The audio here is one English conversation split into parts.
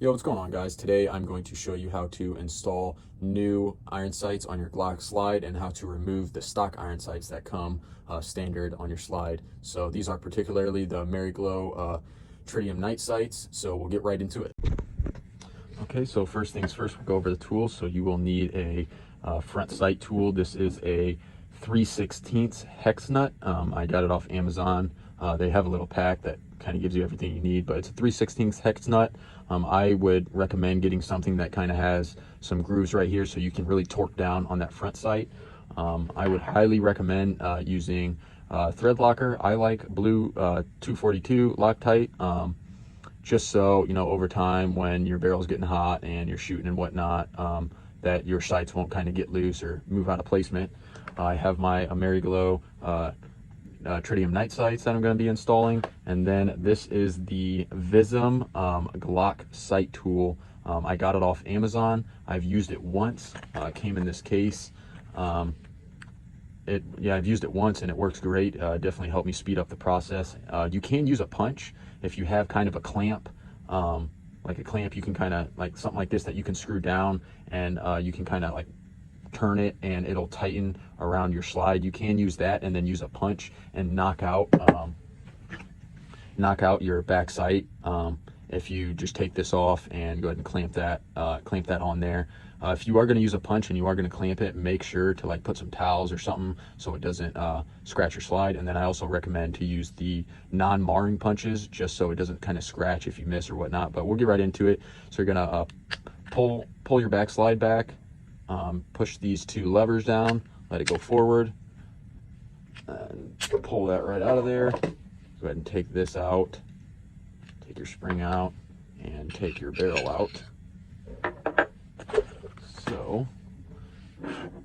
Yo, what's going on, guys? Today I'm going to show you how to install new iron sights on your Glock slide and how to remove the stock iron sights that come standard on your slide. So these are particularly the Glock tritium night sights, so we'll get right into it. Okay, so first things first, we'll go over the tools. So you will need a front sight tool. This is a 3/16 hex nut. I got it off Amazon. They have a little pack that kind of gives you everything you need, but it's a 3/16 hex nut. I would recommend getting something that kind of has some grooves right here so you can really torque down on that front sight. I would highly recommend using thread locker. I like blue 242 Loctite, just so, you know, over time when your barrel's getting hot and you're shooting and whatnot, that your sights won't kind of get loose or move out of placement. I have my Glock tritium night sights that I'm going to be installing, and then this is the Vism Glock sight tool. I got it off Amazon. I've used it once. It came in this case. I've used it once and it works great. Definitely helped me speed up the process. You can use a punch if you have kind of a clamp, like a clamp. You can kind of like something like this that you can screw down, and you can kind of like turn it and it'll tighten around your slide. You can use that and then use a punch and knock out your back sight. If you just take this off and go ahead and clamp that on there. If you are going to use a punch and you are going to clamp it, make sure to like put some towels or something so it doesn't scratch your slide. And then I also recommend to use the non-marring punches just so it doesn't kind of scratch if you miss or whatnot. But we'll get right into it. So you're gonna pull your back slide back, push these two levers down, let it go forward, and pull that right out of there. Go ahead and take this out, take your spring out, and take your barrel out. So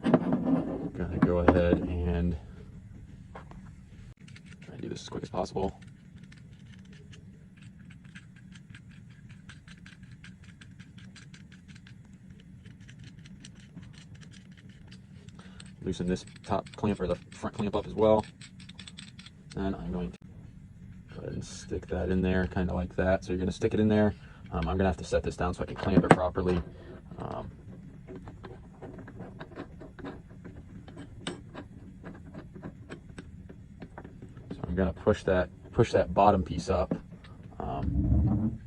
I'm gonna go ahead and try and do this as quick as possible. Loosen this top clamp or the front clamp up as well. And I'm going to go ahead and stick that in there, kind of like that. So you're going to stick it in there. I'm going to have to set this down so I can clamp it properly. So I'm going to push that bottom piece up. I'm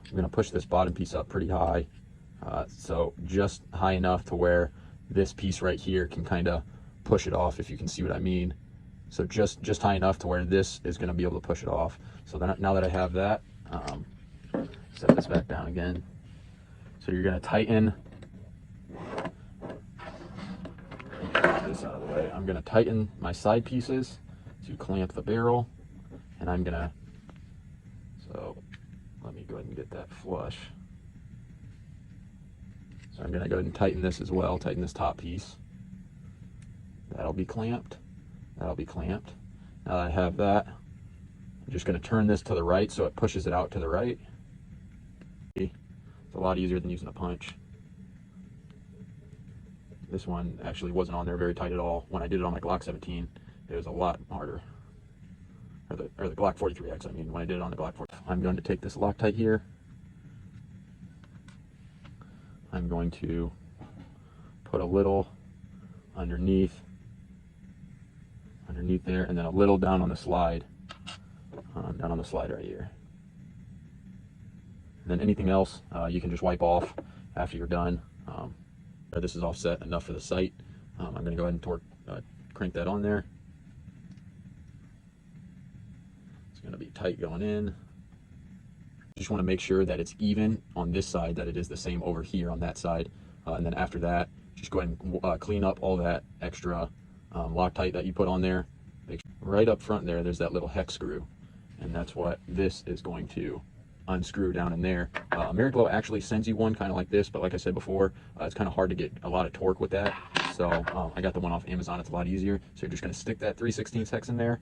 going to push this bottom piece up pretty high, so just high enough to where this piece right here can kind of push it off, if you can see what I mean. So just high enough to where this is going to be able to push it off. So then, now that I have that, set this back down again. So you're going to tighten this out of the way. I'm going to tighten my side pieces to clamp the barrel, and I'm going to, so let me go ahead and get that flush. So I'm going to go ahead and tighten this as well, tighten this top piece. That'll be clamped. That'll be clamped. Now that I have that, I'm just going to turn this to the right so it pushes it out to the right. It's a lot easier than using a punch. This one actually wasn't on there very tight at all. When I did it on my Glock 17, it was a lot harder. Or the Glock 43X, I mean, when I did it on the Glock 40. I'm going to take this Loctite here. I'm going to put a little underneath there, and then a little down on the slide, right here. And then anything else you can just wipe off after you're done. This is offset enough for the sight. I'm going to go ahead and crank that on there. It's going to be tight going in. Just want to make sure that it's even on this side, that it is the same over here on that side. And then after that, just go ahead and clean up all that extra Loctite that you put on there. Right up front there's that little hex screw, and that's what this is going to unscrew down in there. Glock actually sends you one kind of like this, but like I said before, it's kind of hard to get a lot of torque with that. So I got the one off Amazon. It's a lot easier. So you're just going to stick that 3/16 hex in there.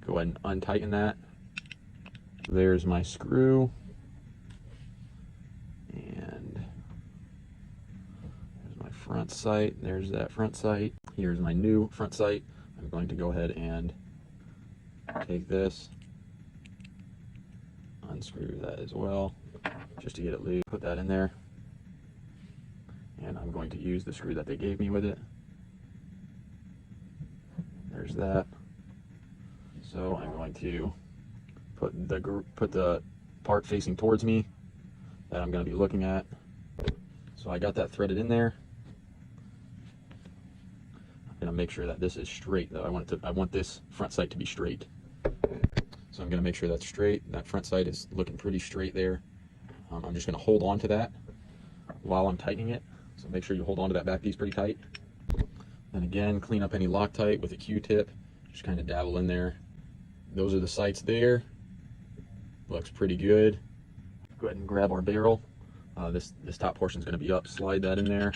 Go ahead and untighten that. There's my screw, and there's my front sight. There's that front sight. Here's my new front sight. I'm going to go ahead and take this, unscrew that as well, just to get it loose. Put that in there, and I'm going to use the screw that they gave me with it. There's that. So I'm going to put the part facing towards me that I'm going to be looking at. So I got that threaded in there. I'm going to make sure that this is straight though. I want this front sight to be straight. So I'm going to make sure that's straight. That front sight is looking pretty straight there. I'm just going to hold on to that while I'm tightening it. So make sure you hold on to that back piece pretty tight. And again, clean up any Loctite with a Q-tip. Just kind of dabble in there. Those are the sights there. Looks pretty good. Go ahead and grab our barrel. This top portion is going to be up. Slide that in there.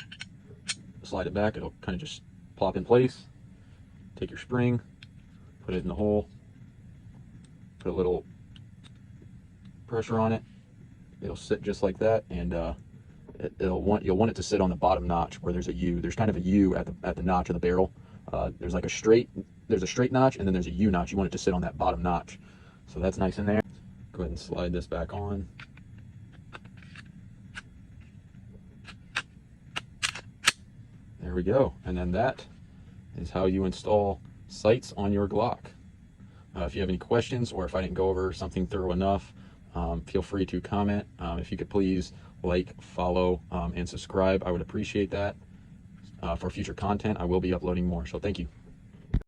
Slide it back. It'll kind of just plop in place. Take your spring, put it in the hole. Put a little pressure on it. It'll sit just like that, and you'll want it to sit on the bottom notch where there's a U. There's kind of a U at the notch of the barrel. There's a straight notch, and then there's a U notch. You want it to sit on that bottom notch. So that's nice in there. Go ahead and slide this back on. There we go. And then that is how you install sights on your Glock. If you have any questions, or if I didn't go over something thorough enough, feel free to comment. If you could please like, follow, and subscribe, I would appreciate that. For future content, I will be uploading more. So thank you.